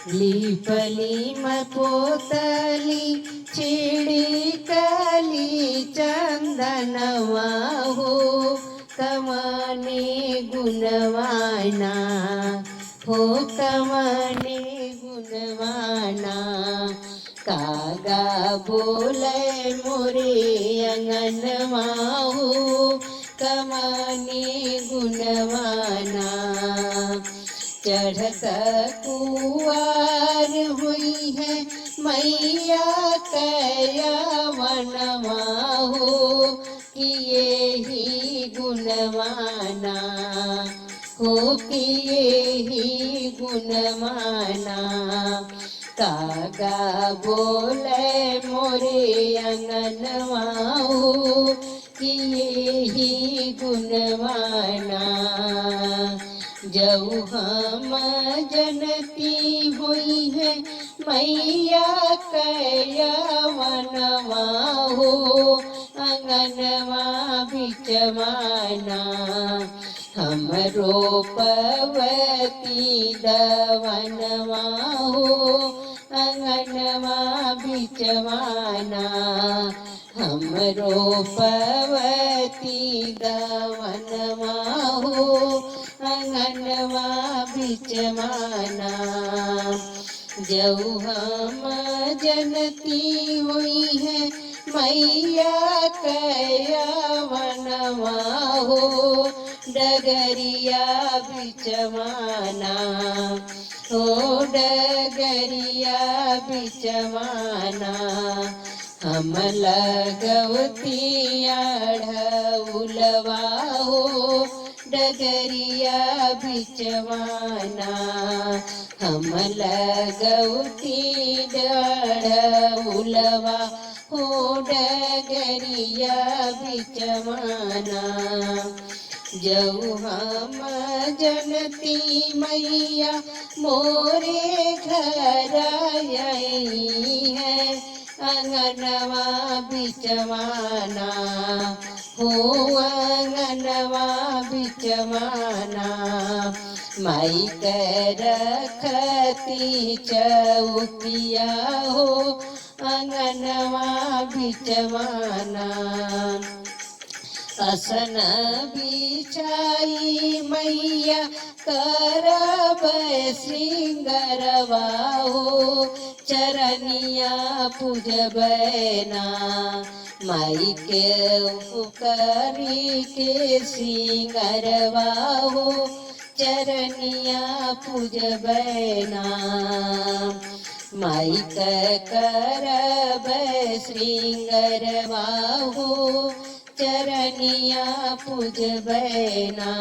लीपली पोतली छिड़कली चंदनवा हो कमाने गुणवाना हो कमाने गुणवाना। कागा बोले मोरे अंगनवा हो कमाने गुणवाना। चढ़त कुवार हुई है मैया कयवनवा हो किए ही गुणवाना हो किए ही गुणवाना। कागा बोले मोरे अंगनवा हो किए ही गुणवाना। जब हम जनती हुई है मैया कयवनवा हो अंगनवा बिचवाना। हमरो पवती दवनवा हो अंगनवा बिचवाना। हमरो पवती दवनवा हो अंगनवा बिचवाना। जब हम जनती हुई है मैया कयवनवा हो डगरिया बिचवाना हो डगरिया बिचवाना। हम लगवती अढ़उलवा हो डगरिया बिचवाना। हम लगवती अढ़उलवा हो डगरिया बिचवाना। जब हम जनती मैया मोरे घर आई है अंगनवा बिचवाना हो अंगनवा बिचवाना। माई के रखती चौकिया हो अंगनवा बिचवाना। असन बिछाई मैया करब श्रृंगरवा हो चरनिया पूजबैना। माई के उपकरी के श्रृंगरवा हो चरनिया पूजबैना। माई के करब श्रृंगरवा हो चरनिया पूजबैना।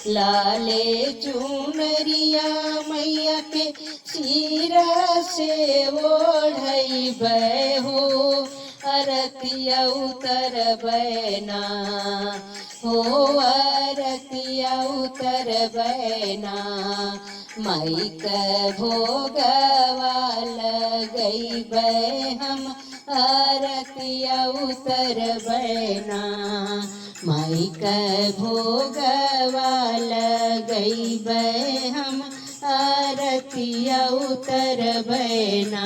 लाले चुनरिया मैया के सिरा से ओढ़ैबै हो अरतिया उतरबैना हो अरतिया उतरबैना। माई के भोगवा लगैबै हम आरतिया उतरबैना। माई के भोगवा लगैबै हम आरतिया उतरबैना।